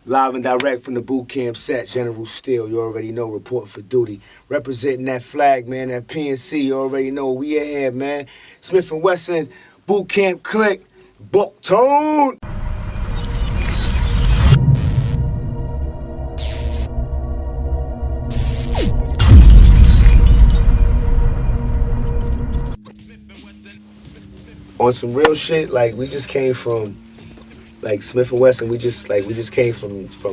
Live and direct from the boot camp set, General Steele, you already know, reporting for duty. Representing that flag, man, that PNC, you already know we are here, man. Smith & Wesson, boot camp click, book tone. On some real shit, like we just came from like Smith & Wesson, we just came from for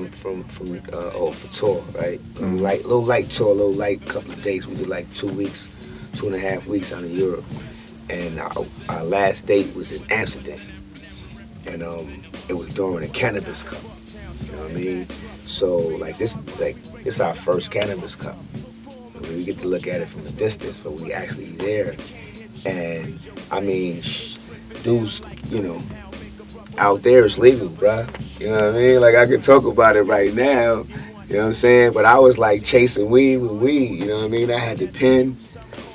tour, right? Little light tour, little light couple of days. We did like 2 weeks, 2.5 weeks out in Europe, and our last date was in Amsterdam, and it was during a cannabis cup. You know what I mean? So this our first cannabis cup. I mean, we get to look at it from a distance, but we actually there, and I mean, dudes, you know. Out there it's legal, bruh. You know what I mean? Like, I can talk about it right now, you know what I'm saying? But I was like chasing weed with weed, you know what I mean? I had the pen.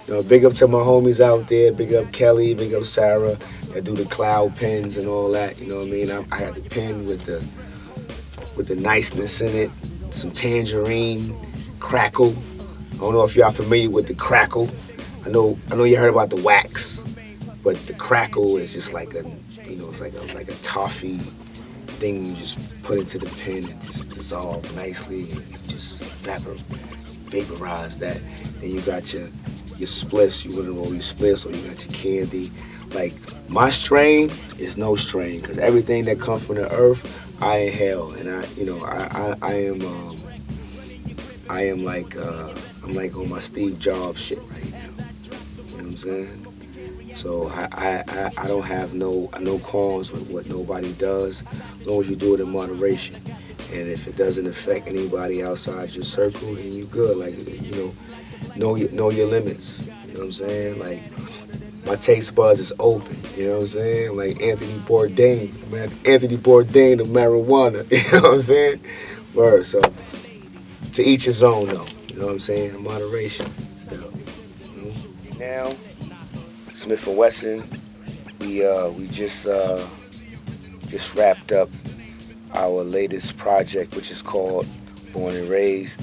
You know, big up to my homies out there, big up Kelly, big up Sarah, that do the cloud pens and all that, you know what I mean? I had the pen with the niceness in it, some tangerine, crackle. I don't know if y'all familiar with the crackle. I know you heard about the wax, but the crackle is just like it's like a toffee thing you just put into the pen and just dissolve nicely, and you just vaporize that. Then you got your spliffs, you wanna roll your spliffs, or you got your candy. Like, my strain is no strain, because everything that comes from the earth, I inhale, and I'm like on my Steve Jobs shit right now. You know what I'm saying? So I don't have no qualms with what nobody does, as long as you do it in moderation. And if it doesn't affect anybody outside your circle, then you good. Like, you know your limits. You know what I'm saying? Like, my taste buds is open. You know what I'm saying? Like Anthony Bourdain, man. Anthony Bourdain of marijuana. You know what I'm saying? Word. So to each his own, though. You know what I'm saying? In moderation, still. You know? Now, Smith & Wesson, we just wrapped up our latest project, which is called Born and Raised.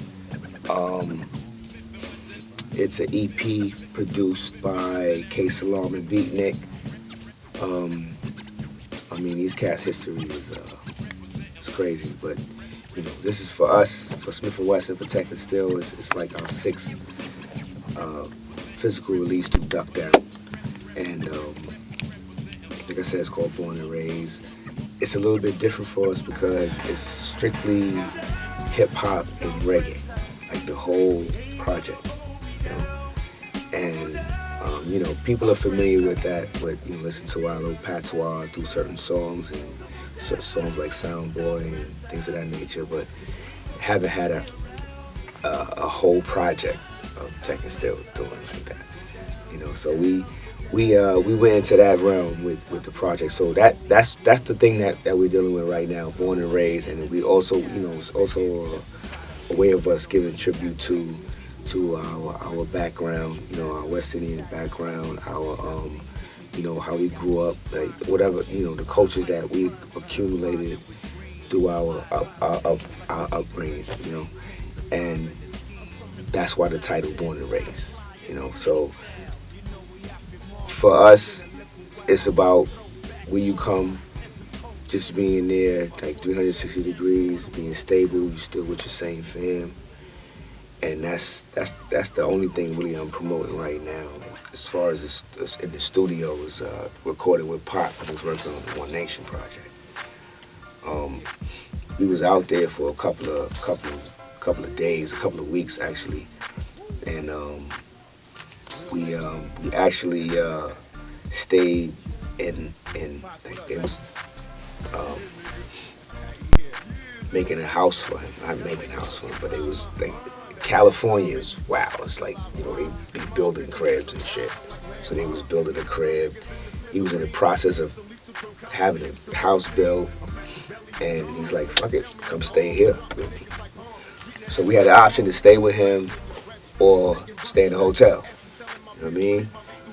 It's an EP produced by K Salam and Beatnik. I mean, these cats' history is crazy, but you know, this is for us, for Smith & Wesson, for Tech and Still. It's like our sixth physical release through Duck Down. And like I said, it's called Born and Raised. It's a little bit different for us because it's strictly hip hop and reggae, like the whole project, you know. And you know, people are familiar with that, but you know, listen to our little patois through certain songs and certain songs like Soundboy and things of that nature, but haven't had a whole project of Tech and Still doing like that, you know. So we went into that realm with the project. So that's the thing that we're dealing with right now, Born and Raised. And we also, you know, it's also a way of us giving tribute to our background, you know, our West Indian background, our you know, how we grew up, like whatever, you know, the cultures that we accumulated through our upbringing, you know. And that's why the title Born and Raised, you know. So for us, it's about where you come, just being there, like 360 degrees, being stable, you still with your same fam. And that's the only thing really I'm promoting right now. As far as this in the studio, is recorded with Pac. I was working on the One Nation project. We was out there for a couple of days, a couple of weeks actually, and we actually stayed in like they was making a house for him. Not making a house for him, but it was like California is wow. It's like, you know, they be building cribs and shit. So they was building a crib. He was in the process of having a house built, and he's like, fuck it, come stay here with me. So we had the option to stay with him or stay in the hotel. You know what I mean?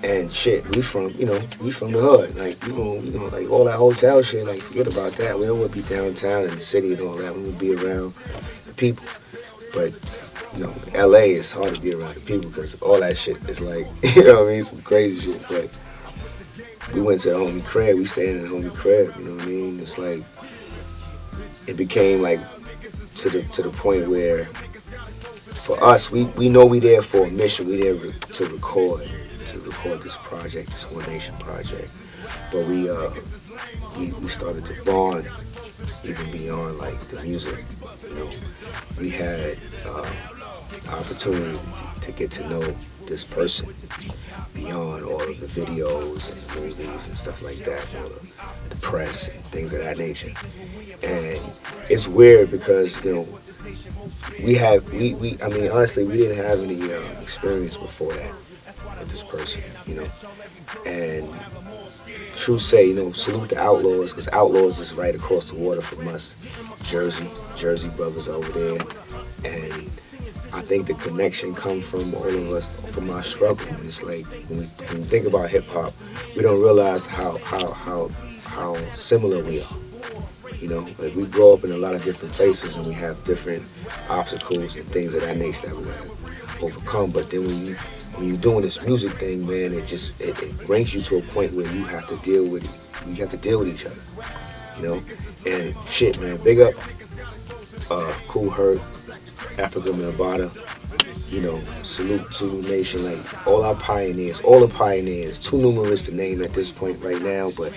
And shit, we from the hood. Like, like all that hotel shit, like, forget about that. We don't want to be downtown in the city and all that. We want to be around the people. But, LA is hard to be around the people because all that shit is like, some crazy shit. But we went to the homie crib. We stayed in the homie crib, you know what I mean? It's like, it became like to the point where, for us, we know we there for a mission. We there to record this project, this One Nation project. But we started to bond even beyond like the music. We had opportunity to get to know this person beyond all of the videos and the movies and stuff like that, all the press and things of that nature. And it's weird because honestly, we didn't have any experience before that with this person, and true say, salute the Outlaws, because Outlaws is right across the water from us, Jersey brothers over there, and I think the connection comes from all of us, from our struggle. And it's like, when we think about hip hop, we don't realize how similar we are. Like, we grow up in a lot of different places and we have different obstacles and things of that nature that we gotta overcome. But then when you're doing this music thing, man, it brings you to a point where you have to deal with it. You have to deal with each other, And shit, man, big up, Cool Herc, Africa Mabata, salute Zulu Nation, like all our pioneers, all the pioneers, too numerous to name at this point right now, but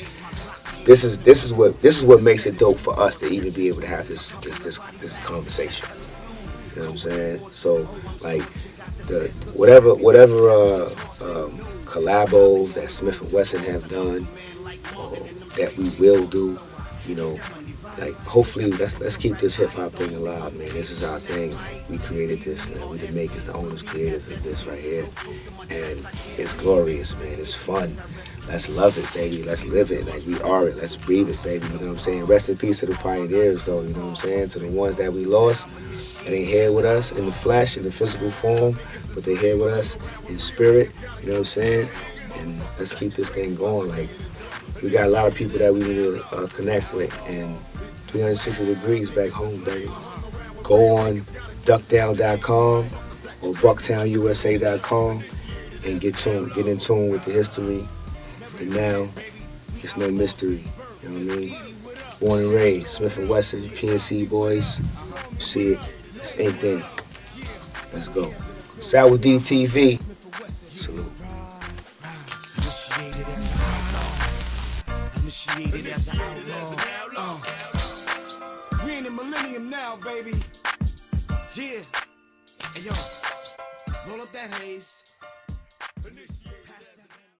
this is what makes it dope for us to even be able to have this conversation. You know what I'm saying? So, like, the whatever collabos that Smith and Wesson have done, or that we will do, like, hopefully let's keep this hip hop thing alive, man. This is our thing. Like, we created this, we the makers, the owners, creators of this right here, and it's glorious, man. It's fun. Let's love it, baby. Let's live it. Like, we are it. Let's breathe it, baby. You know what I'm saying? Rest in peace to the pioneers, though. You know what I'm saying? To the ones that we lost, and they here with us in the flesh, in the physical form, but they here with us in spirit. You know what I'm saying? And let's keep this thing going. Like, we got a lot of people that we need to connect with, and 360 degrees back home, baby. Go on duckdown.com or bucktownusa.com and get in tune with the history. And now, it's no mystery, you know what I mean? Born and raised, Smith & Wesson, PNC boys. You see it, it's anything. Let's go. Sour DTV. Salute. Initiated as an outlaw. We in the millennium now, baby. Yeah. Hey, yo, roll up that haze.